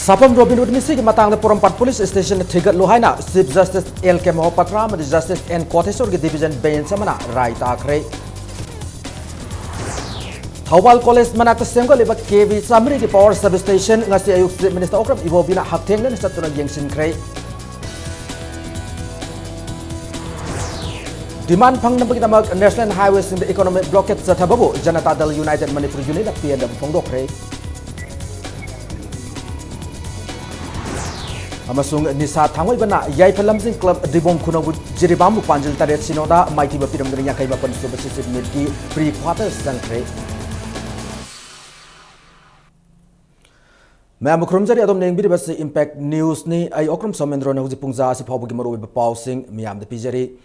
Sapam Robin Hood Misi matang the Porampat Police Station Thigat Lohaina Chief Justice L K Mahapatra and Justice N Kotesor Division Bain Samana Rai Takre Thawal College Manata Sengo Liba KV Samri Power Substation ngasi ayuk Minister Okram Ibobina Hakteng dan Satuna Yengsin Kre Demand pang nampak kita National Highways in the Economic Blockade Satababu Janata Dal United Manipur Unit PNM Pongdok Kre Amasung Nisa Tangway Bana Yai Palamsing Club Dibong Kunabu Jiribamu Panjil Taret Sinoda Mighty Bapiram Ganya Kaiba Superstition Milki Pre-Quarters Sankre Ma'am Krumjari Adam Neng Bidibas Impact News ni ay Okram Somendro na Huzipungza si Paubugi Maru Pausing Miam the Pijari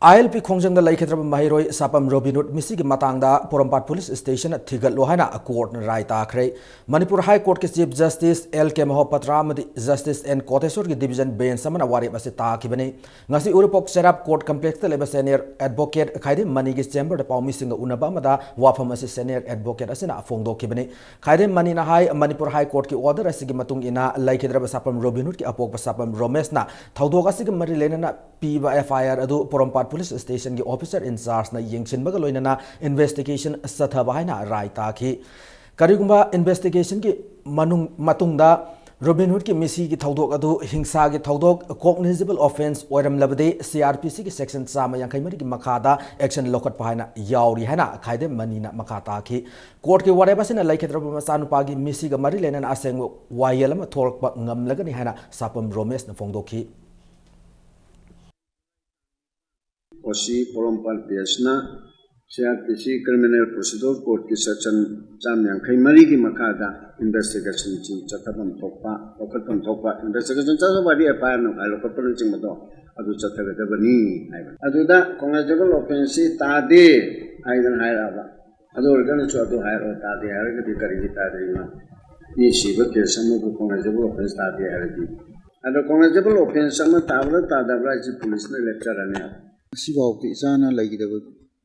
ILP Kongjang the Lake Mahiroi Sapam Robin Hood Misigi Matangda Porampat Police Station at Thigat Lohana a court Rai Takre Manipur High Court Chief Justice L K Mahapatra Justice N Kotesor Division Bain Samana Wari Basita Kibani Ngasi Urupok Serap Court Complex the Labor Senior Advocate Kaide Manigis Chamber the Pau missing Unabamada Wafamasi Senior Advocate Asina Fondo Kibani Kaide Manina High Manipur High Court ki order Asigimatung ina Lake Sapam Robin Hood ki Apok Sapam Romesna Taudoga Sigam Marilena Piba FIR Adu Porampat Police Station ki officer in charge na yengsin baga loina investigation sathaba haina rai taki karigumba investigation ki matungda Robin Hood ki misi ki thaudok adu hingsa ki thaudok cognizable offense oiram labade CRPC ki section sama yang kai mari ki makada action lokat pahaina yauri haina khaide manina makata ki court ki whatever sina laikhetra masanu pagi misi ga mari lenan aseng wayelama thork ba ngam lagani haina sapam romes na fongdoki Osi Porampat Biasna CRPC Criminal Procedure Court ki section jam yang kai mari ki makada investigation chi chathapam thokpa okatpam thokpa investigation cha bari FIR no kai lokapon ching mato adu chathaga da bani adu da cognizable offense ta de aidan hairaba adu organ chu adu hairo ta de hair ki kari ta de na ni shiba ke samu ko cognizable offense ta de hair ki adu cognizable offense sama ta bra ta da bra ji police na lecture ane Sibau ti sana lagi dah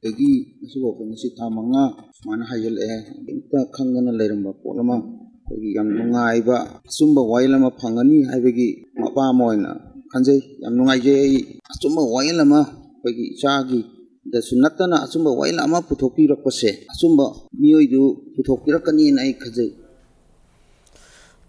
bagi sibau pun si tamanga mana hayal kita kangen lerum bapa lama bagi yang mengai ba sumber wail lama pangani hai bagi apa moina kanjai yang mengai je sumber wail lama bagi cagi dah sunatan na sumber wail lama putopi rak pase sumber nioi du putopi rak kani nai kanjai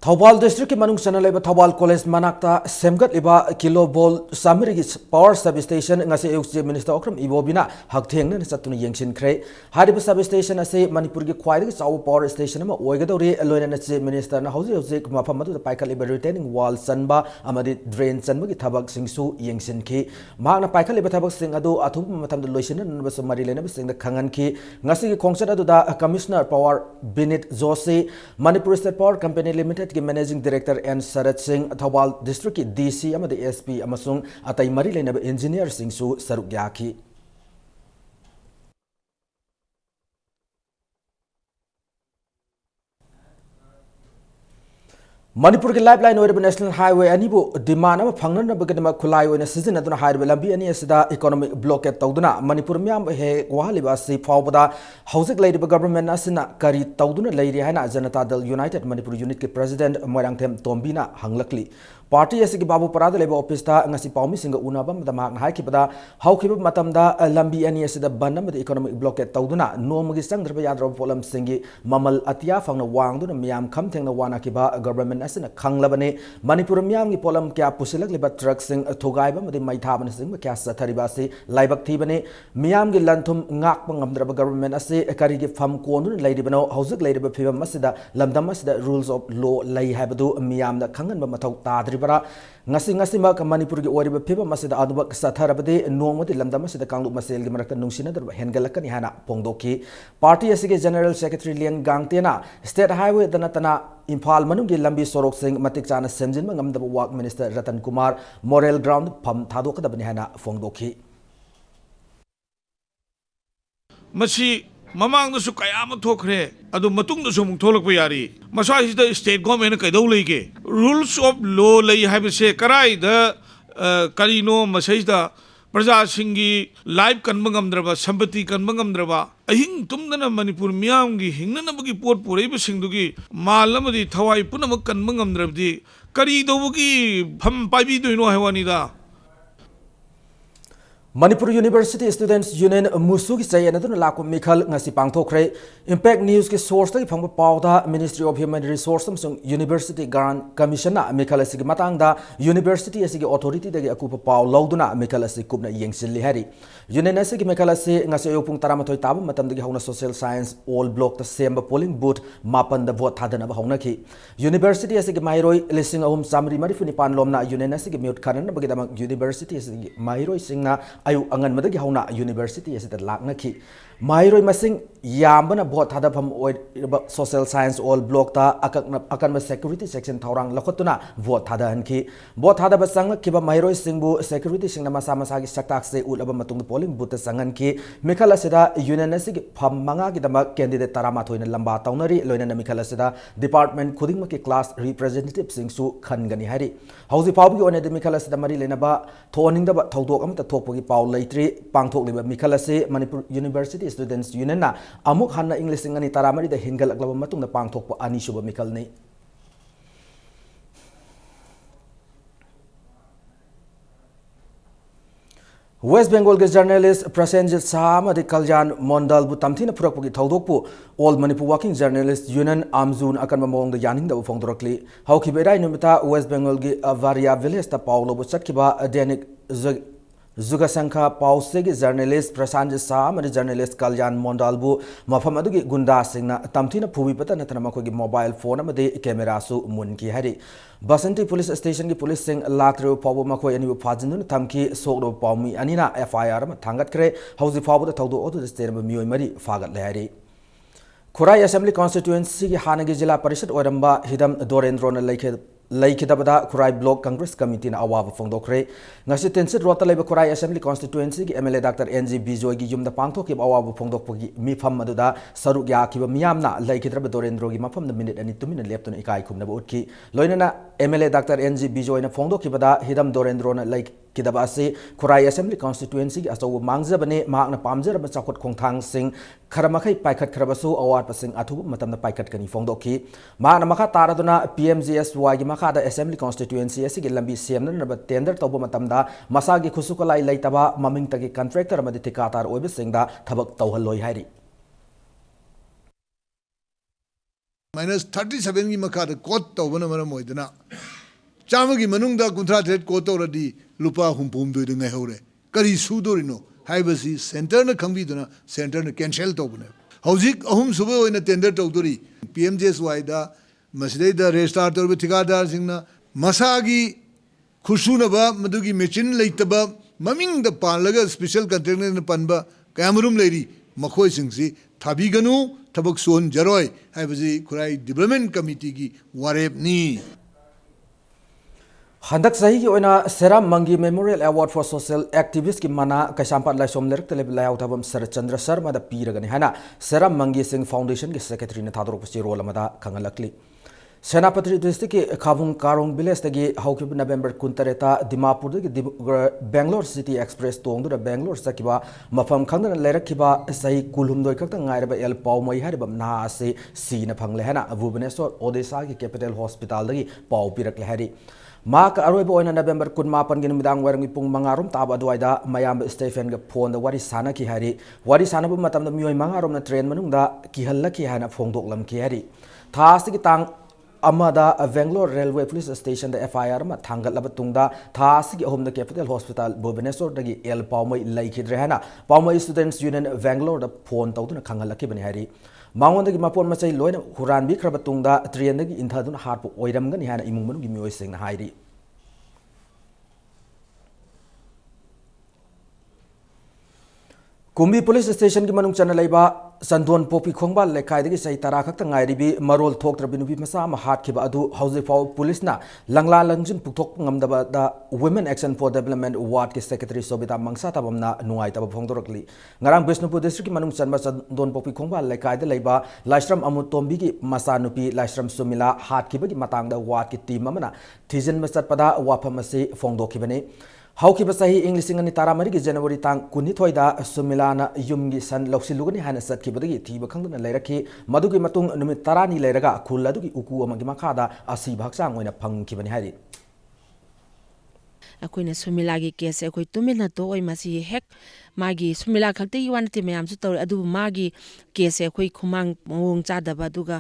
Thawal District ki manung sana leba Thawal College manakta semgat liba kilo bol samiri power substation ngase ayuk Minister Okram Ibobina haktheng na satuna yengsin kre hariba substation ase Manipur ki khwaidi chaw power station ma oigadori loina na chief minister na hauji mafam adu paikal liba retaining wall sanba amadi drain sanba ki thabak singsu yengsin ki mahna paikal liba thabak sing adu athup matam da loisin na bas mari lena sing da khangan ki ngase ki khongchat adu da commissioner power Binit Joshi Manipur State Power Company Limited ki Managing Director N Sarat Singh Thawal District ki DC amadi SP amasung atai mari lena engineer sing su saruk yaki Manipur ki lifeline oir national highway anibu demand ama phangnan na bagana khulai oina season aduna highway lambi ani asida economic blockade tawduna Manipur myam he wahali basi fawbada hauzik lady government asina kari tawduna leiri haina Janata Dal United Manipur unit ki president Moirangthem Tombina hanglakli party asigi babu parada leba office ta ngasi paumi singa unaba madama hai kibada haukiba matamda lambi ani asida banam the economic blockade tawduna nomagi sangdrba yadro polam singi mamal atia fangna wangduna myam kham thengna wana kiba government asina khanglabane Manipur myam gi polam kya pusilak liba truck sing thogaiba madi maithaban sing kya sathariba se laibak thibane myam gi lanthum ngak pangamdraba government ase kari gi fam konun lairibano hauzik lairiba phibam asida lamdam asida rules of law lai habadu myam da khangan ba mathau tadribara ngasi mak Manipur gi oriba phibam asida adubak satharabade nongmadi lamdam asida kanglu masel gi marakta nungsina darba hengalakani hana pongdoki party asige general secretary Lian Gangtena state highway danatana Imphal manungi lambi sorok sing matik chana semjin ngamdaba work minister Ratan Kumar moral ground pham thadokadabani hana fongdoki Masi mamang da su kaya ma thokre adu matung da su mung tholak pa yari masai da state government kai dau leige rules of law lei haib se karai da karino masai da प्रजासिंगी life कन्ब ngамद्रबा संपत्ति कन्ब ngамद्रबा अहिंग तुमदना Manipur मियामगी हिंगनबगी pot पुरैब सिंगदुगी मालमदि थवाई पुनमक कन्ब ngамद्रबदि करी दौबगी फम पाइबी दोइनो हैवानिदा Manipur University Students Union Musu ki chayan aduna lakku mikhal ngasi pangthokre Impact News ki source tagi phangba pawda Ministry of Human Resources amsung University Grant Commission na mikhal asigi matangda University asigi authority dagi akupa paw lawduna mikhal asigi kupna yengsilli hari Union asigi mikhal asigi ngasi ayopung 13 tabu matamdagi hauna Social Science All Block ta semba polling booth mapan da vote thadana ba hauna ki University asigi mairoi lising ahum samri marifuni pan lomna Union asigi mute khanan bagi damang University asigi mairoi singna ayu angan madagi hauna University asida lakna ki mairoi masing yambana bot thada pham oi Social Science All Block ta akan security section thorang lakhotuna vote thada han ki bot thada basang kiba mairoi singbu security singna masa masa gi saktak se ulaba matung polling booth sangan ki mikhala sida University ki pham manga gi dama candidate tarama thoina lamba taunari loina na mikhala sida department khuding ma ki class representative sing su khan gani hari hausi pawbi ona de mikhala sida mari lena ba thoning da ba thodok amta thokpagi paw leitri pangthok liba mikhala se Manipur University Students Union na amuk hanna English ngani taramari da hingal aglaba matung na pangthok pa ani suba mikal ni West Bengal ke journalist Prasenjit Saha de Kaljan Mondal bu tamthina phurakpagi thodokpu All Manipur Working Journalist Union Amzun akan mamong da yaning da phongdorakli hauki berai numita West Bengal gi Avaria village ta paulo bu chatkiba Dainik Zugasankha Pausegi journalist Prasenjit Saha mani journalist Kaljan Mondal bu mafam adugi gunda singna tamthina phubi pata natana makogi mobile phone amade camera su mun ki hari Basanti police station ki police sing lakre pawu makoi ani bu phajinun thamki sokdo pawmi anina FIR ma thangat kre hausi pawu da thodu odu state ma mioi mari fagat le hari Khurai Assembly Constituency ki Hanagi Jilla Parishad Oiramba Hidam Dorendro na Laikidabada Khurai Block Congress Committee na awaba phongdokre ngasi tensit rota leba Khurai Assembly Constituency ki MLA Dr. NG Bijoy gi yumda pangthok ki awaba phongdokpagi mifam aduda saruk yakiba miyamna Laikidraba Dorendro gi mafam na minute ani tumina leptuna ikai khumna utki loinana MLA Dr. NG Bijoy na phongdokibada Hidam Dorendro na Kidaba ase Khurai Assembly Constituency ki asaw mangjabane mahakna pamjaraba chakot khongthang sing kharamakhay paikhat kharabasu award pasing athu matamna paikhat kani phongdokhi mahakna makha taraduna PMGSY gi makha da Assembly Constituency ase gi lambi semna na tender tawba matamda masagi khusukalai laitaba maming tagi contractor amadi thikatar oibe singda thabak tawhalloi hairi -37 की मखा coat तौबन मरम मोइदना चामगी मनुंगदा कुंथ्रा threat coat तौरदी लुपा हुंपुम दोइद ngai हौरे करी सुदोरिनो हाइबसी centre न खंगबिदना centre न cancel तौबने हौजिक अहुम सुबे ओइना tender तौदोरी PMJSY दा मसदे दा रेस्टार तौरबे ठिकादार सिंगना मसागी खुशुनबा मदुगी machine लेतबा ममिंग the पालगा special contractor न पनबा कैमरुम लेरी मखोय सिंगसी थाबिगनु थबक सोन जरोय हाइबजी खुराई development committee की वारेपनी Handak sahi ki oina Seram Mangi Memorial Award for Social Activist ki mana Kaisampat Laisom Lerek Teleb Layau Tabam Sarachandra Sharma da piragani hana Seram Mangi Singh Foundation ki secretary na thadrok pasi role amada khangalakli Senapatri district ki Khabung Karong village tagi haukib November 13 Dimapur dagi Bangalore City Express tongdu da Bangalore sakiba mafam khangna lerakhiba sahi kulhum doi khakta ngairaba el pawmai haribam na ase sina phangle hana Bhubaneswar Odisha ki Capital Hospital dagi paw pirakle hari Mak aroiba oina November 18 gi numidang warangi pung mangarum taba duaida mayam Stephen ga phone da wari sana ki hari wari sana bu matam da mioi mangarum na train manungda ki halla ki hana phongdok lam ki hari thas ki tang amada Bangalore Railway Police Station da FIR ma thangal laba tungda thas ki ahum da Capital Hospital Bhubaneswar dagi el pawmai laikhidre hana pawmai Students Union Bangalore da phone tawduna khangalaki bani hari Mangondagi mapon macai loina huran bi kraba tungda triandagi inthaduna harpu oiramgani hana imung manung gi mioi singna hairi Kumbi Police Station ki manung chana laiba Sandon Popi Khongba lekai dagi sai tara khakta ngairibi marol thok trabinubi masa ma hat khiba adu hauze fau police na langla langjin pukthok ngamdaba da Women Action for Development Award ki secretary Sobita Mangsa tabamna nuai tab phongdorakli ngarang Bishnupur district ki manung chanba Sandon Popi Khongba lekai da laiba Laishram Amut Tombi ki masa nupi Laishram Sumila hat khiba ki matang da award ki team amana thijin masat pada wafam ase phongdokhibani ꯍꯧꯈꯤꯕ ꯆꯍꯤ ꯏꯪ 2013ꯒꯤ ꯖꯅꯋꯥꯔꯤ ꯇꯥꯡ 12ꯗ ꯁꯨꯃꯤꯂꯥꯅ ꯌꯨꯝꯒꯤ ꯁꯟ ꯂꯧꯁꯤꯜꯂꯨꯒꯅꯤ ꯍꯥꯏꯅ ꯆꯠꯈꯤꯕꯗꯒꯤ ꯊꯤꯕ ꯈꯪꯗꯅ ꯂꯩꯔꯛꯈꯤ ꯃꯗꯨꯒꯤ ꯃꯇꯨꯡ ꯅꯨꯃꯤꯠ 10ꯅꯤ ꯂꯩꯔꯒ ꯈꯨꯜ ꯑꯗꯨꯒꯤ ꯎꯀꯨ ꯑꯃꯒꯤ ꯃꯈꯥꯗ ꯑꯁꯤꯕ ꯍꯛꯆꯥꯡ ꯑꯣꯏꯅ ꯐꯪꯈꯤꯕꯅꯤ ꯍꯥꯏꯔꯤ ꯑꯩꯈꯣꯏꯅ ꯁꯨꯃꯤꯂꯥꯒꯤ ꯀꯦꯁꯁꯦ ꯑꯩꯈꯣꯏ ꯇꯨꯃꯤꯟꯅ ꯇꯣꯛꯑꯣꯏ ꯃꯁꯤ ꯍꯦꯛ ꯃꯥꯒꯤ ꯁꯨꯃꯤꯂꯥ ꯈꯛꯇꯒꯤ ꯋꯥ ꯅꯠꯇꯦ ꯃꯌꯥꯝꯁꯨ ꯇꯧꯔꯦ ꯑꯗꯨꯕꯨ ꯃꯥꯒꯤ ꯀꯦꯁꯁꯦ ꯑꯩꯈꯣꯏ ꯈꯨꯃꯥꯡ ꯃꯑꯣꯡ ꯆꯥꯗꯕ ꯑꯗꯨꯒ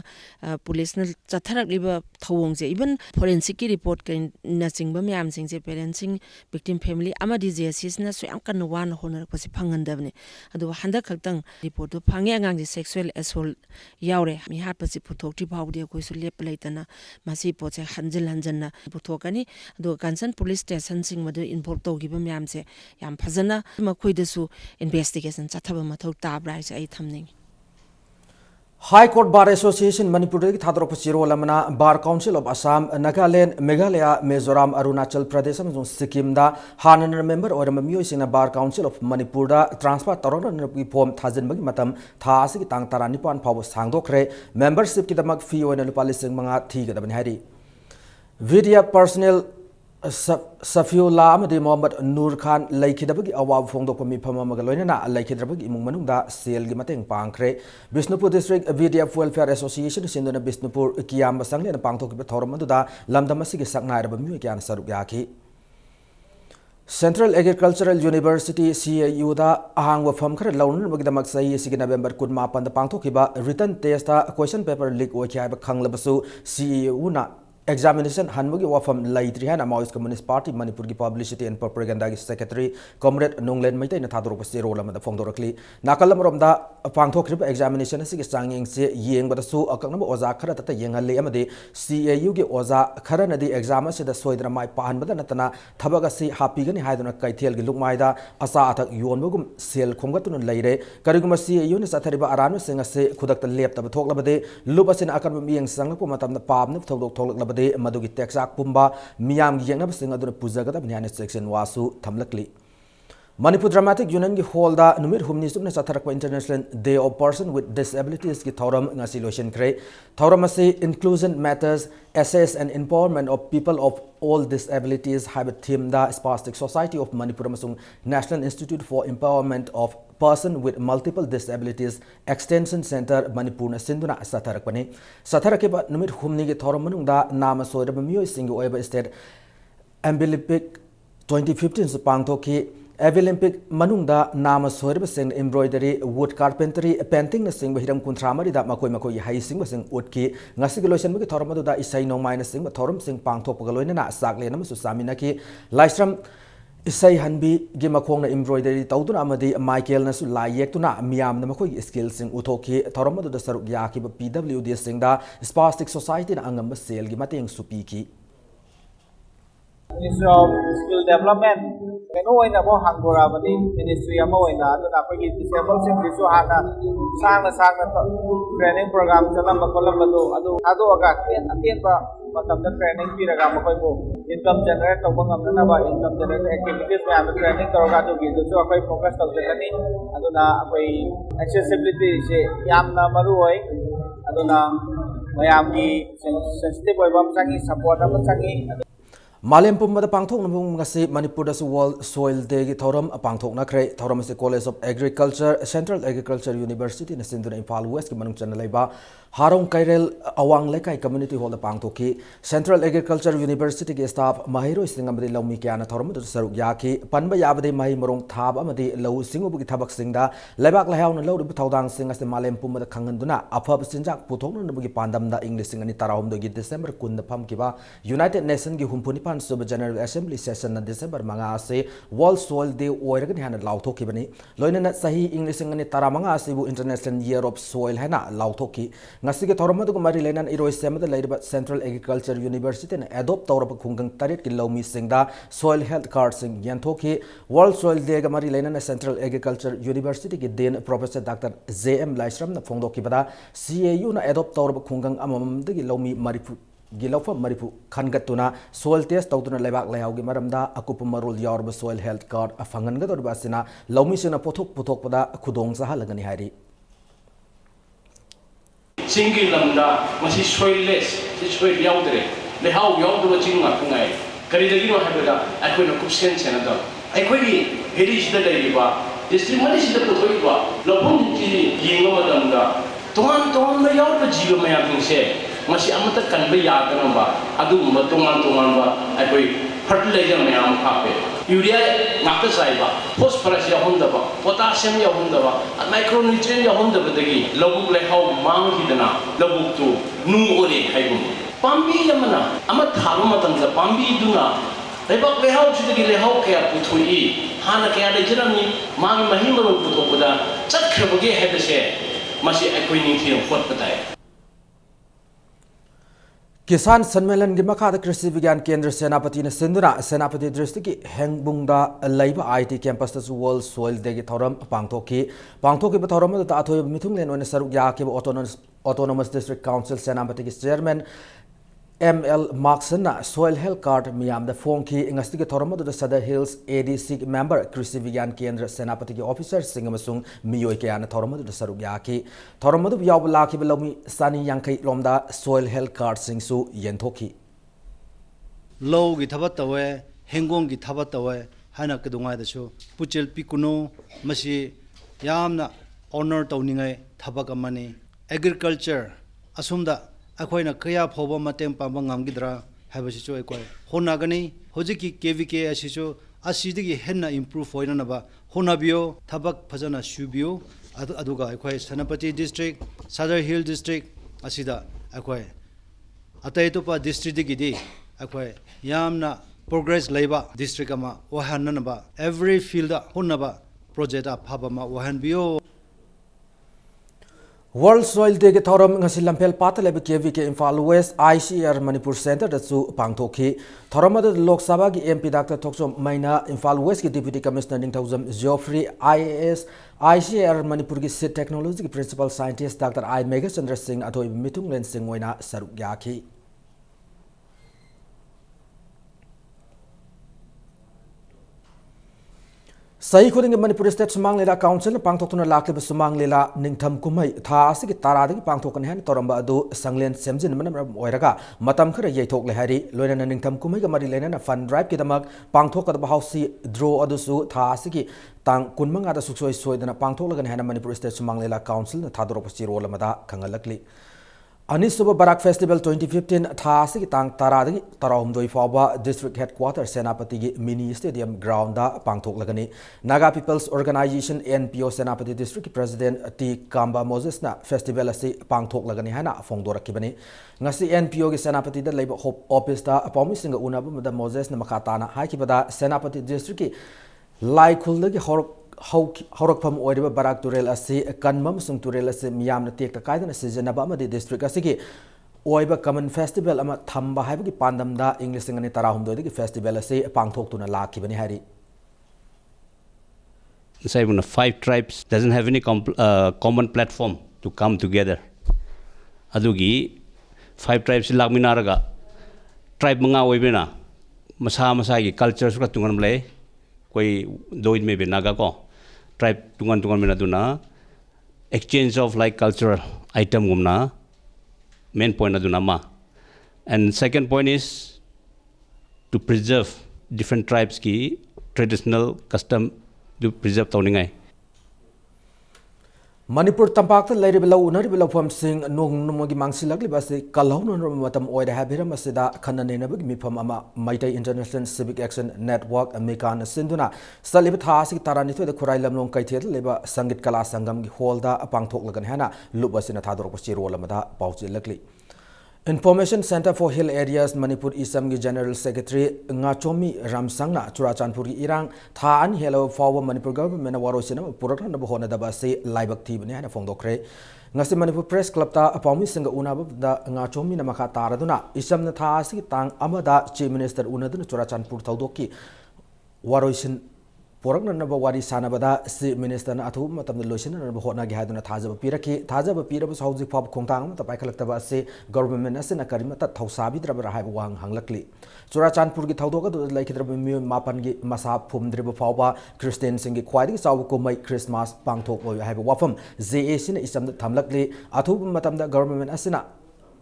ꯄꯨꯂꯤꯁꯅ ꯆꯠꯊꯔꯛꯂꯤꯕ ꯊꯧꯑꯣꯡꯁꯦ ꯏꯚꯟ ꯐꯣꯔꯦꯟꯁꯤꯛꯀꯤ ꯔꯤꯄꯣꯔꯠꯅꯆꯤꯡꯕ ꯃꯌꯥꯝꯁꯤꯡꯁꯦ ꯄꯦꯔꯦꯟꯁꯤꯡ ꯚꯤꯛꯇꯤꯝ ꯐꯦꯃꯤꯂꯤ ꯑꯃꯗꯤ JSCꯁꯤꯅꯁꯨ ꯌꯥꯝ ꯀꯟꯅ ꯋꯥꯅ ꯍꯣꯠꯅꯔꯛꯄꯁꯤ ꯐꯪꯍꯟꯗꯕꯅꯤ ꯑꯗꯨꯒ ꯍꯟꯗꯛ ꯈꯛꯇꯪ ꯔꯤꯄꯣꯔꯠꯇꯨ ꯐꯪꯉꯦ ꯑꯉꯥꯡꯁꯦ ꯁꯦꯛꯁꯨꯋꯦꯜ ꯑꯦꯁꯣꯜ ꯌꯥꯎꯔꯦ ꯃꯤ ꯍꯥꯠꯄꯁꯤ ꯄꯨꯊꯣꯛꯇ꯭ꯔꯤ ꯐꯥꯎꯕꯗꯤ ꯑꯩꯈꯣꯏꯁꯨ ꯂꯦꯞꯄ ꯂꯩꯇꯅ ꯃꯁꯤ ꯄꯣꯠꯁꯦ ꯍꯟꯖꯟꯅ ꯄꯨꯊꯣꯛꯀꯅꯤ ꯑꯗꯨꯒ ꯀꯟꯁꯔꯟ ꯄꯨꯂꯤꯁ ꯁ꯭ꯇꯦꯁꯟꯁꯤꯡ ꯃꯗꯨ ꯏꯟꯚꯣꯜቭ ꯇꯧꯈꯤꯕ ꯃꯌꯥꯝꯁꯦ ꯌꯥꯝ ꯐꯖꯅ ꯃꯈꯣꯏꯗꯁꯨ ꯏꯟꯚꯦꯁꯇꯤꯒꯦꯁꯟ ꯆꯠꯊꯕ ꯃꯊꯧ ꯇꯥꯕ꯭ꯔꯥ ꯍꯥꯏꯁꯦ ꯑꯩ ꯊꯝꯅꯤꯡꯉꯤ High Court Bar Association Manipur ki thadrok chirol amana Bar Council of Assam Nagaland Meghalaya Mizoram Arunachal Pradesh among Sikkim da hanan member or mamiyo sina Bar Council of Manipur da transfer taron ki form thazin bagi matam tha asigi tang tarani pan phaw sangdokre membership ki damak fee oina lupa lising mga thi gadabani hari Vidya personnel Safiullah amadi Mohammad Nur Khan laikhidabagi awab phongdok mi phama magaloina laikhidrabagi imung manungda sel gi mateng pangkhre Bishnupur District VDF Welfare Association sindona Bishnupur kiyam sangle na pangthok ki thoram aduda lamdam asigi saknai raba mi kyan saruk yaki Central Agricultural University CAU da ahang wafam khara lawn bagdamak sahi sigi November 18 da pangthokiba written test da question paper leak okhya ba khanglabasu CAU na Examination Hanmugi wafam laitri hana Maoist Communist Party Manipur ki Publicity and Propaganda ki Secretary Comrade Nonglen Maitai na thadrok pa role amada phongdorakli nakalam romda pangthokriba examination asigi changyeng se yengba su akaknam oza khara tata yengalle amade CAU ki oza khara nadi exam asida soidra mai pahanbada natana thabaga si hapigani haiduna kaithel gi lukmaida asa athak yonbagum sel khomgatun leire kariguma CAU ni sathariba aranu singa se khudakta leptaba thoklabade lupasin akarba miyeng sanglapu matamna pabna thoklabade Madugi Texak Pumba Miam Yang Singaduna Puzagata Bnyana section Wasu Tamlakli Manipur Dramatic Union ki holda numir humni subna satharakwa International Day of Person with Disabilities ki thoram ngasi lotion kre thoram ase inclusion matters assess and empowerment of people of all disabilities have a theme da Spastic Society of Manipur amasung National Institute for Empowerment of Person with Multiple Disabilities Extension Center Manipur na sinduna satharakwane satharakeba numir humni ki thoram manungda nama soiraba miyoi singi oiba state Ambilipik 2015 su pangthoki Olympic manungda nama soirba sing embroidery wood carpentry painting na sing hiram kuntramari da makoi hai sing sing utki ngasi galotion gi thormadu da isai nongmai na sing thorum sing pangthok pagaloina na sakle na su samina ki laistram isai hanbi gi makhong na embroidery tawduna amadi Michael na su layek tuna miam na makoi skill sing uthoki thormadu da saruk ya ki PWD sing da Spastic Society na angam sel gi mateng supi ki Ministry of Skill Development kano oina bo hangora bani ministry ama oina aduna apagi disabled sing disu hana sang training program chalam bakolam bado adu aga atin ba matam da training piraga makoi bo income generate tawang amna ba income generate activities me am training karoga do gi so akai focus tawjani aduna akai accessibility se yamna maru oi aduna mayam gi sensitive oi bam sangi support am sangi Malem Pumada Pangthok Namung Ngasi Manipur das World Soil Day ki thoram pangthok na kre thoram se College of Agriculture Central Agriculture University na Sinduna Imphal West ki manung chana leiba Harong Kairel Awang Lekai Community Hall da pangthoki Central Agriculture University ki staff mahiro singamadi lawmi kyana thoram du saruk yaki panba yabade mahi morong thab amadi law singubu ki thabak singda lebak lahaw na law du thaudang sing ase Malem Pumada khanganduna afab sinjak puthok na bugi pandam da English singani tarahom do gi December 10 pham kiba United Nation gi humpuni Sub General Assembly Session na December manga ase World Soil Day oiragani hana lauthoki bani loinana sahi English ngani tara manga ase bu International Year of Soil hana lauthoki ngasi ge thorama du mari leinan iroi semada leiba Central Agriculture University na adopt tawrap khungang tarit ki lomi singda soil health card sing yanthoki World Soil Day ga mari leinan Central Agriculture University ki Dean Professor Dr. JM Laisram na phongdoki bada CAU na adopt tawrap khungang amam dagi lomi maripu Gilaufa Maripu Khangatuna soil test tawtuna lebak layaugi maramda akupa marul yaurba soil health card afangan gador basina laumi sina pothok pada khudong sahalagani hari Singi lamda masi soilless soil yaudre lehau yaudu chinga kungai ꯀꯔꯤꯗꯒꯤꯅꯣ ꯍꯥꯏꯕꯗ ꯑꯩꯈꯣꯏꯅ ꯀꯨꯞꯁꯦꯟ ꯁꯦꯟꯅꯗꯕ ꯑꯩꯈꯣꯏꯒꯤ ꯚꯦꯂꯤꯁꯤꯗ ꯂꯩꯔꯤꯕ district ꯃꯔꯤꯁꯤꯗ ꯄꯨꯊꯣꯛꯏꯕ ꯂꯧꯐꯝꯁꯤꯡꯁꯤ ꯌꯦꯡꯕ ꯃꯇꯝꯗ ꯇꯣꯉꯥꯟ ꯇꯣꯉꯥꯟꯕ ꯌꯥꯎꯔꯤꯕ ꯖꯤꯕ ꯃꯌꯥꯝꯁꯤꯡꯁꯦ ꯃꯁꯤ ꯑꯃꯠꯇ ꯀꯟꯕ ꯌꯥꯗꯅꯕ ꯑꯗꯨꯒꯨꯝꯕ ꯇꯣꯉꯥꯟ ꯇꯣꯉꯥꯟꯕ ꯑꯩꯈꯣꯏ ꯐꯔꯇꯤꯂꯥꯏꯖꯔ ꯃꯌꯥꯝ ꯑꯃ ꯍꯥꯞꯄꯦ ꯌꯨꯔꯤꯌꯥ ꯉꯥꯛꯇ ꯆꯥꯏꯕ ꯐꯣꯁꯐꯔꯁ ꯌꯥꯎꯍꯟꯗꯕ ꯄꯣꯇꯥꯁꯤꯌꯝ ꯌꯥꯎꯍꯟꯗꯕ ꯃꯥꯏꯀ꯭ꯔꯣꯅ꯭ꯌꯨꯇ꯭ꯔꯤꯌꯦꯟ ꯌꯥꯎꯍꯟꯗꯕꯗꯒꯤ ꯂꯧꯕꯨꯛ ꯂꯩꯍꯥꯎ ꯃꯥꯡꯈꯤꯗꯅ ꯂꯧꯕꯨꯛꯇꯨ ꯅꯨꯡ ꯑꯣꯜꯂꯦ ꯍꯥꯏꯒꯨꯝꯕ ꯄꯥꯝꯕꯤ ꯑꯃꯅ ꯑꯃ ꯊꯥꯕ ꯃꯇꯝꯗ ꯄꯥꯝꯕꯤꯗꯨꯅ ꯂꯩꯕꯥꯛ ꯂꯩꯍꯥꯎꯁꯤꯗꯒꯤ ꯂꯩꯍꯥꯎ ꯀꯌꯥ ꯄꯨꯊꯣꯛꯏ ꯍꯥꯟꯅ ꯀꯌꯥ ꯂꯩꯖꯔꯝꯃꯤ ꯃꯥꯒꯤ ꯃꯍꯩ ꯃꯔꯣꯡ ꯄꯨꯊꯣꯛꯄꯗ ꯆꯠꯈ꯭ꯔꯕꯒꯦ ꯍꯥꯏꯕꯁꯦ ꯃꯁꯤ ꯑꯩꯈꯣꯏ ꯅꯤꯡꯊꯤꯅ ꯍꯣꯠꯄ ꯇꯥꯏ किसान सम्मेलन की मखाद कृषि विज्ञान केंद्र सेनापति ने सिंधुना सेनापति डिस्ट्रिक्ट की हेंगबुंगदा live IT campus world soil day की थौरम पांगथोकी थौरम अथोय मिथुंगलेन ओने सरुक याके ऑटोनोमस डिस्ट्रिक्ट काउंसिल सेनापति की chairman ML Markson soil health card मियाम द फोन की इंगस्ती के थौरम सदर हिल्स ADC मेंबर कृषि विज्ञान केंद्र सेनापति के ऑफिसर सिंह मसुंग मियोय के आने थौरम सरुक याकी थौरम याव लाखी लौमी सानी यांखई लोमदा soil health card सिंगसु येंथोकी लो की थबत तवे हेंगोंग की थबत तवे हाना कदुंगाय दसु पुचेल पिकुनो मसी यामना ऑनर तौनिंगै थबक अमनी एग्रीकल्चर असुमदा अखोइना कया फोबो मतें पाबा ngamgidra हाबसिचो अखोइ होनागनी होजिकी KVK असिचो असिदगी हेन्ना इम्प्रूव होइननबा होनाबियो थबक फजना सुबियो अदुगा अखोइ सेनापति डिस्ट्रिक्ट सदर हिल डिस्ट्रिक्ट असिदा अखोइ अतै तोपा डिस्ट्रिक्ट दिगिदी अखोइ यामना प्रोग्रेस लेबा डिस्ट्रिक्ट अमा वहाननबा एवरी फील्ड होनबा प्रोजेक्ट अफाबमा वहानबियो World Soil Day के थौरम ngasi lampel pat lebe KVK Imphal West ICR Manipur Center da chu pangthoki थौरम द लोक सभा की MP Dr. Thoksom Maina Imphal West की Deputy Commissioner Ningthauzam Geoffrey IAS ICR Manipur की Seed Technology की Principal Scientist Dr. I Mega Chandra Singh athoi Mithunglen Singh oina saruk yaki सही खुदिंग Manipur state Sumang लीला council पांगथोक्तुना लाक्लिब Sumang लीला निंगथम कुमै था असि की तारादगी पांगथोकन हेन तोरंबा अदु संगलेन सेमजिन मनम ओइरगा मतम खर यैथोक लेहारी लोइना निंगथम कुमै ग मरि लेना फंड ड्राइव की दमक पांगथोकद बहाउसी ड्रो अदुसु था असि की तांग कुनमंगा द सुक्सोय सोइदना पांगथोकलगन हेन मणिपुर स्टेट सुमांग लीला काउंसिल न थादोरप चिरोल मदा खंगलकली अनिसुब बराक फेस्टिवल 2015 था की तांग तारादगी तराहुमदोई फावबा डिस्ट्रिक्ट हेडक्वार्टर सेनापति की मिनी स्टेडियम ग्राउंड दा पांगथोकलगनी नागा पीपल्स ऑर्गेनाइजेशन NPO सेनापति district president T Kamba Moses ना फेस्टिवल असी पांगथोकलगनी हाना फोंगदोरकिबनी ngasi NPO की सेनापति दा लेब होप ऑफिस दा अपॉमी सिंग उनाब मदा मोजेस ना मखाताना हाइकिबदा सेनापति डिस्ट्रिक्ट की लाइखुलदगी हौरकफम ओइरिबा बराक तुरेल असी कन्मम सुंग तुरेल असी मियामना टेक्ता कायदना सिजनबा अमदि डिस्ट्रिक्ट असिगी ओइबा कमन फेस्टिवल अमा थंबा हाइबगी पांदमदा इंग्लिश सिंगनी तराहुमदोइदगी फेस्टिवल असी पांगथोक्तुना लाखिबनी हारि say when 5 tribes doesn't have any common platform to come together adugi 5 tribes lagminaraga tribe manga oibena masa masa gi culture su ka tungan lay koi doid me be naga ko tribe tungan mena duna exchange of like cultural item gumna main point aduna ma and second point is to preserve different tribes ki traditional custom to preserve tawningai Manipur तंपाक लौ उनरिब लौफम सिंह नोंग नोंगी मांगसिलकलिबा से कलहौन मतम ओइरे हाबिरम असिदा खननेनबगी मिफम अमा Meitei international civic action network American सिंधुना सलिब थासी तारानिथोय खुराई लमलों कैथेद लेबा संगीत कला संगम की हॉलदा पांगथोकलगन हेना लुबसिना थादोरक चिरोल अमदा पाउचिलकली Information Center for Hill Areas Manipur Isam की General Secretary Ngachomi Ramsangna Churachandpur की इरांग था अन हेलो फाव मणिपुर गवर्नमेंट वारोसिन पुरखन होना दबा से लाइबक थीबने है फोंदोखरे ngasi Manipur Press Club ta apawmi singa unabda Ngachomi na makha taraduna isam na tha asi tang amada Chief Minister unaduna Churachandpur thaudoki waroisin पोरक नबा वारी सानबदा सी minister अथु मतम लोइसन नबा होना गे हादुना थाजब पीरब हौजिक फाब खोंतांग मत पाइखलक्तबा से गवर्नमेंट असे न करिमत थौसाबिद्रब राहाब वांग हांगलकली चुराचांदपुर की थौदोक लैखिद्रब मियो मापन की मसा फुमद्रिब फावबा क्रिस्टियन सिंग की ख्वाइदगी चाव कुमै क्रिसमस पांगथोक हाइब वाफम JAC न इसम थमलकली अथु मतम गवर्नमेंट असे न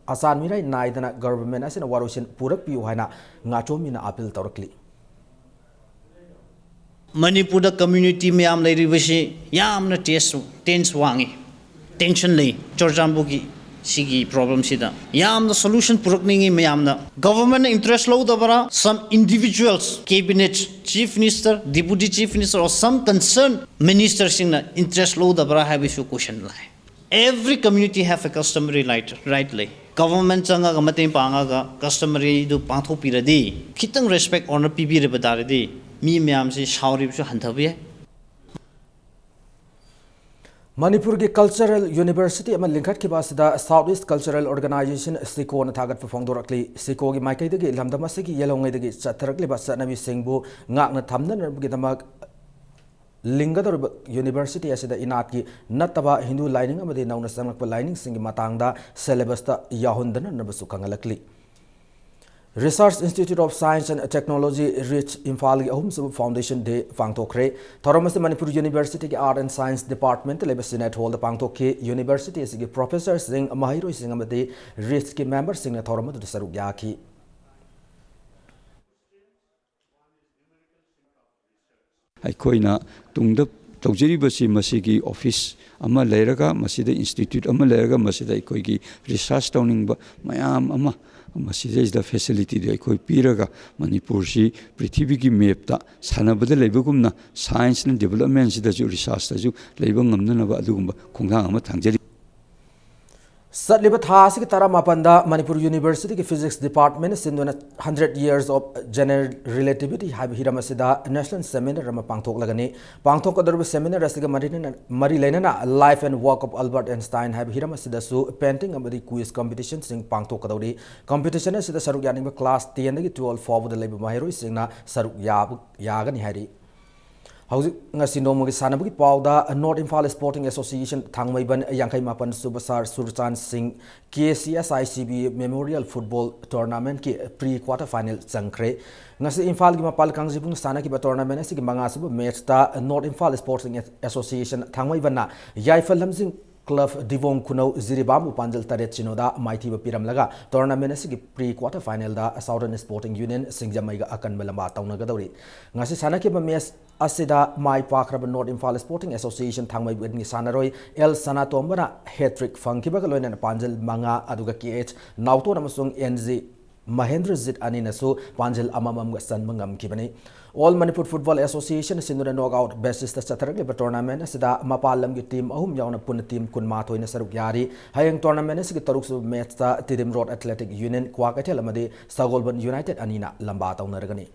asan mirai naidana government asina warosin purak piu haina ngachomina appeal tawrakli Manipur community mayam leiribasi yamna tense wangi tension lei chorjambu ki sigi problem sida yamna solution purakningi mayamna government interest low dabara some individuals cabinet chief minister deputy chief minister or some concerned minister singna interest low dabara have issue question lai every community have a customary rightly government changa ga mating panga ga customary du pangtho piradi khitang respect honor pibire badaradi mi mayam si shaurib su hanthabi Manipur ki Cultural University ama linkhat ki basida Southeast Cultural Organization SICO na thagat phongdorakli SICO gi maikai dagi lamdama se gi yelongai dagi chatharakli basa nabi singbu ngak na thamna gi damak lingador university asida inat ki nataba Hindu lining amadi nauna sangakpa lining singi matangda syllabus ta yahundana nabasu kangalakli Research Institute of Science and Technology Rich Imphal Ahum Sub Foundation Day Pangtokre Thoromas Manipur University ki Art and Science Department Labor Senate Hall the Pangtoke University Sigi Professor Singh Mahiro Singamade Rich ki member Singh Thoroma to Saru Yaki ꯑꯩꯈꯣꯏꯅ ꯇꯨꯡꯗ ꯇꯧꯖꯔꯤꯕꯁꯤ ꯃꯁꯤꯒꯤ office ꯑꯃ ꯂꯩꯔꯒ ꯃꯁꯤꯗ institute ꯑꯃ ꯂꯩꯔꯒ ꯃꯁꯤꯗ ꯑꯩꯈꯣꯏꯒꯤ ꯔꯤꯁꯥꯔꯆ ꯇꯧꯅꯤꯡꯕ ꯃꯌꯥꯝ ꯑꯃ ꯃꯁꯤꯗꯩꯁꯤꯗ ꯐꯦꯁꯤꯂꯤꯇꯤꯗꯨ ꯑꯩꯈꯣꯏ ꯄꯤꯔꯒ ꯃꯅꯤꯄꯨꯔꯁꯤ ꯄ꯭ꯔꯤꯊꯤꯕꯤꯒꯤ ꯃꯦꯞꯇ ꯁꯥꯟꯅꯕꯗ ꯂꯩꯕꯒꯨꯝꯅ ꯁꯥꯏꯟꯁꯅ ꯗꯦꯕꯂꯞꯃꯦꯟꯁꯤꯗꯁꯨ ꯔꯤꯁꯥꯔꯆꯇꯁꯨ ꯂꯩꯕ ꯉꯝꯅꯅꯕ ꯑꯗꯨꯒꯨꯝꯕ ꯈꯣꯡꯊꯥꯡ ꯑꯃ ꯊꯥꯡꯖꯔꯤ Satliba Thasi ki Tara Mapanda Manipur University ki Physics Department sinduna 100 years of general relativity have hiramasida national seminar rama pangthok lagani pangthok adarba seminar asiga mari lenana life and work of Albert Einstein have hiramasida su painting amadi quiz competition sing pangthok kadori competition asida saruk yaning class 10 dagi 12 forward labor mahiroi singna saruk yagani hari Hauzik ngasi nomo ki sanabagi pauda North Imphal Sporting Association thangmaiban yangkai mapan subasar Surchan Singh KCSICB Memorial Football Tournament ki pre-quarter final changkre ngasi Imphal ki mapal kangjibung sana ki tournament asi ki manga sub match ta North Imphal Sporting Association thangmaiban na yaifal lamjing Club Divong Kunau Ziribam Upanjal Taret Chinoda Mighty Piram Laga Tournament Sigi pre-quarter final da Southern Sporting Union Singjamaiga Akan Melamba Taunagadori Ngasi Sanaki Mes Asida Mai Pakrab North Imphal Sporting Association Thangmai Wedni Sanaroi El Sanatombana hat-trick Funkibagaloin and Panjal Manga Aduga KH Nauto Namasung NZ Mahendra Zit Aninasu Panjal Amamam San Mangam Kibani All Manipur Football Association Sindura knockout basis the Saturday tournament Sida Mapalam team Ahum Yauna Pun team Kunmato in Saruk Yari Hayang tournament is Taruksu Metsta Tidim Road Athletic Union Kwakatelamade Sagolban United Anina Lambata Naragani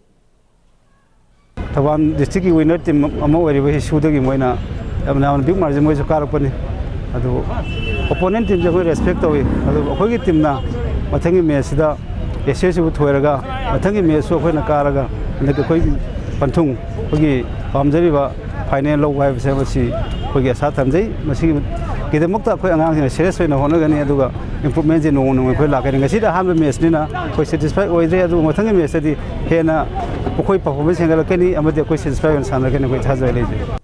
Tawan district winner team amo very shooting moina now big margin was a carpani opponent team respect away hogi team na matangi mesida SS with Hueraga matangi meso when a caraga and the koi pantung hogi pamjariba final low wife service hogi satanjay machine get the mukta koi serious when a honogani aduga improvements in no like a city hammer mesnina quite satisfied with the matangi mesadi hena Pokoi performance hangala kani amade questions five and sana kani koi thaza leje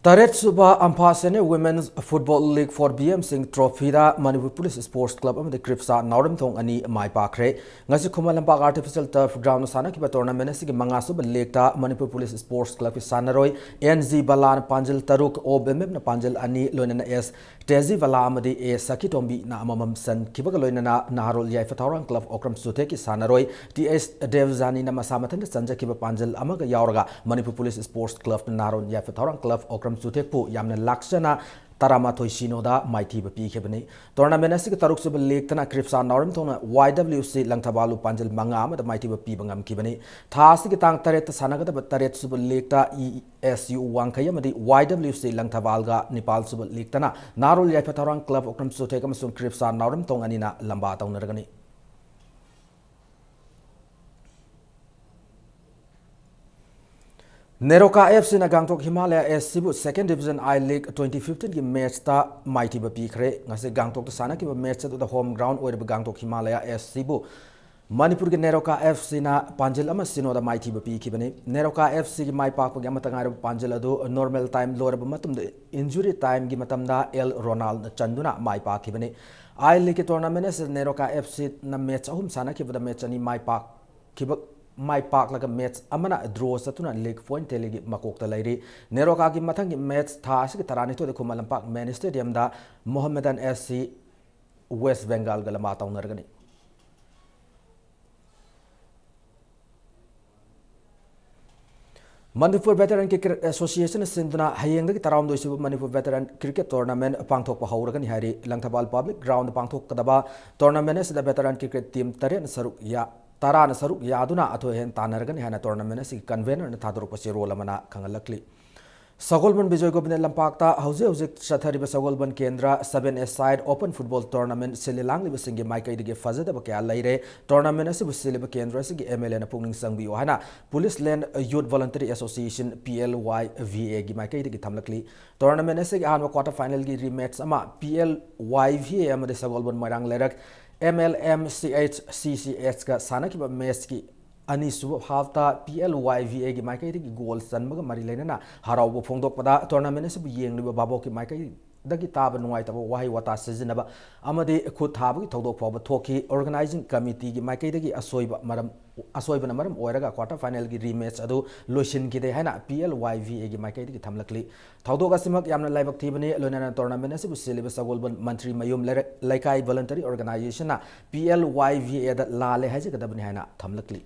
Taret Suba Ampasene Women's Football League for BM Singh Trophy da Manipur Police Sports Club amade Kripsa Nauram Thong ani mai pakre ngasi Khumalampa Artificial Turf Ground sana ki tournament asigi manga suba league ta Manipur Police Sports Club ki sanaroi NZ Balan Panjal Taruk OBMM na Panjal ani loinana S Tezi Vala amade A Sakitombi na amamam san kibaga loinana Naharol Yai Fathaurang Club Okram Suthe ki sanaroi TS Devzani na masamathan sanja kiba Panjal amaga yauraga Manipur Police Sports Club na Naharol Yai Fathaurang Club Okram Sutekpu Yamna Lakshana Taramathoi Shinoda Mighty Pi Kebani Tournament Asik Taruk Sub League Tana Kripsa Norum Tona YWC Langtabalu Panjal Mangam the Mighty Pi Bangam Kibani Tasik Tang Taret Sanagata but Taret Sub League Ta ESU Wankayamadi YWC Langtabalga Nepal Sub League Tana Narul Yapatarang Club Okram Sutekam Sun Kripsa Norum Tonganina Lambata Unaragani Neroka FC na Gangtok Himalaya SC bu Second Division I League 2015 ki match ta Mighty ba pikre ngase Gangtok ta sana ki ba match ta home ground oir ba Gangtok Himalaya SC bu Manipur के NEROCA FC ना पांजल अमा Sinoda माइथी Bappi खिबने NEROCA FC की माई पाक पगे अमतंगार पांजल अदु normal time लोरब मतुम injury time की मतमदा L Ronald चंदुना माई पाक खिबने आई league के टूर्नामेंट से नेरोका FC ना मैच अहुम साना खिबदा मैच अनि माई पाक खिब माई पाक लगा मैच अमना ड्रॉ सतुना लीग पॉइंट तेलेगी मकोकता लैरी नेरोका की मथंग मैच था असि तरानी तो देखो मलंपाक मेन स्टेडियम दा मोहम्मदन FC वेस्ट बंगाल गलमा तौनरगनी मणिपुर वेटरन क्रिकेट एसोसिएशन सिंधुना हयेंग तराम मणिपुर वेटरन क्रिकेट टूर्नामेंट पांथोक हौरगनी है लंगथबाल पब्लिक ग्राउंड पांथोकदबा टूर्नामेंट से वेटरन क्रिकेट टीम 13 सरुक या तारान सरुक यादुना अथो हेन तानरगनी है टूर्नामेंट से कन्वेनर थादोरपसे रोल अमना खंगलकली सगोलबन विजय गोविंद लंपाक्ता हौजे हौजे चथरिब सगोलबन केंद्र 7 साइड ओपन फुटबॉल टूर्नामेंट सिलिलांग सिंगे माइकईदगे फजदब क्या लैरे टूर्नामेंट से सिलिब केंद्र से MLA न पुंगनिंग संगबियो हाना police land youth voluntary association PLYVA की माइकईदगे थमलकली टूर्नामेंट से आन क्वार्टर फाइनल की रीमैच अमा PLYVA अमदे सगोलबन मोइरांग लेरक MLMCHCCH का सानकिब मैच की अनीसुब हाफता PLYVA की माइकई की गोल चनबग मरी लेना हराव फोंदोकपदा टूर्नामेंट से येंगलिब बाबो की माइकई दगी ताब नुवाइतब वाही वाता सिजनब अमदे खुद थाबगी थौदोक फाव थोकी ऑर्गेनाइजिंग कमिटी की माइकई दगी असोइबन मरम ओइरगा क्वार्टर फाइनल की रीमैच अदु लोइसिन किदे हैना PLYVA की माइकई दगी थमलकली थौदोक असिमक यामना लाइबक थीबने लोइना टूर्नामेंट से सिलिब सगोलबन मंत्री मयुम लैकाई वॉलंटरी ऑर्गेनाइजेशन PLYVA दा लाले हाइजगदबने हैना थमलकली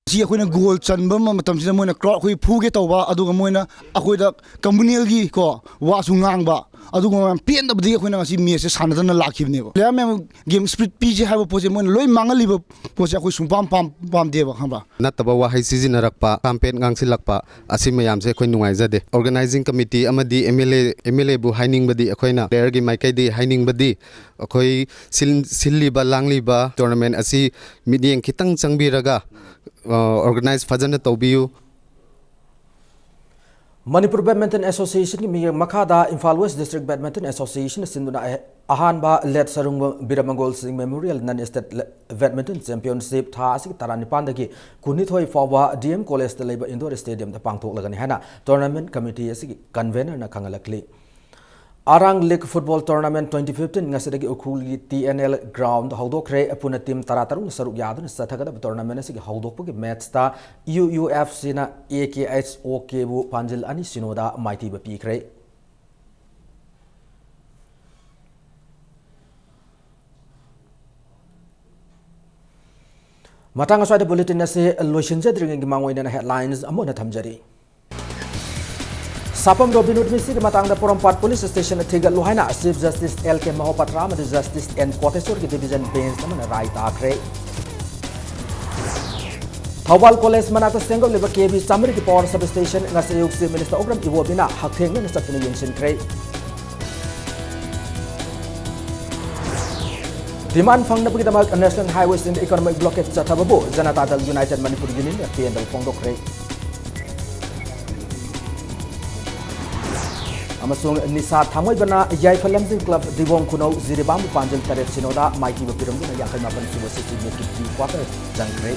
अखोना गोल चनब मतमसिदा मोइना क्राउड अखोई फुगे तौबा अदुगा मोइना अखोइदा कम्युनियल की को वासु ngaंगबा अदुगा पेनदबदि अखोइना ngasi मैच सानदना लाखिबनेबा प्लेयर में गेम स्पिरिट पीजे हाइबो पोजे मोइना लोइ मांगलिबो पोजे अखोइ सुंपाम पाम देबा खंबा नतबा वाहै सिजिनरकपा कैंपेन गांसिलकपा असि मयाम से अखोइ नुवाइजदे ऑर्गेनाइजिंग कमिटी अमदि MLA बु हाइनिंगबदि अखोइना प्लेयर की माइकैदि हाइनिंगबदि अखोइ सिल्लिबा लांगलिबा टूर्नामेंट असि मिडियंग खितंग चंगबिरगा ऑर्गेनाइज फजन तौबियु मणिपुर बैडमिंटन एसोसिएशन की मिगे मखादा Imphal west district badminton association सिंधुना अहानबा लेट सरुंग बिरमंगोल सिंह मेमोरियल नन स्टेट बैडमिंटन चैंपियनशिप था असि तरानिपान दगी कुनिथोय फावा DM कॉलेज द लेबा इंडोर स्टेडियम द पांगथोकलगनी हैना टूर्नामेंट कमिटी असि कन्वेनर न खंगलकली आरंग लीग फुटबॉल टूर्नामेंट 2015 ngasiदगी उखुल की TNL ग्राउंड हौदोखरे पुना टीम 13 सरुक यादन सथगद टूर्नामेंट से हौदोकपगे मैच ता UUFC ना AKHOK बु पांजिल अनि सिनोदा माइटी बपीखरे मतंग अस्वाद बुलेटिन से लोइसिनजद्रिंग मांगोइना हेडलाइंस अमोना थमजरी सापम रोबिनुड मिसी के मतंग पोरमपाट पुलिस स्टेशन थिगल लोहाइना चीफ जस्टिस LK महापात्रा मद जस्टिस N कोटेश्वर की डिवीजन बेंच अमना राय ताखरे थौबाल कॉलेज मनाक सेंगल लेब KB चामरी की पावर सब स्टेशन ngasi युग से मिनिस्टर ओग्रम इवोबिना हथेंग न चतन यंगसिनख्रे डिमांड फंगनबगीदमक national highways in economic blockage चथबबो Janata Dal united Manipur union PNL फोंदोखरे अमसोंग निसा थामोइबना याइफलमजिंग क्लब दिवोंग खुनौ जिरिबाम पांजल तरेट सिनोदा माइकी बपिरमगुना याखै मापन सुबह से क्वार्टर जंगरे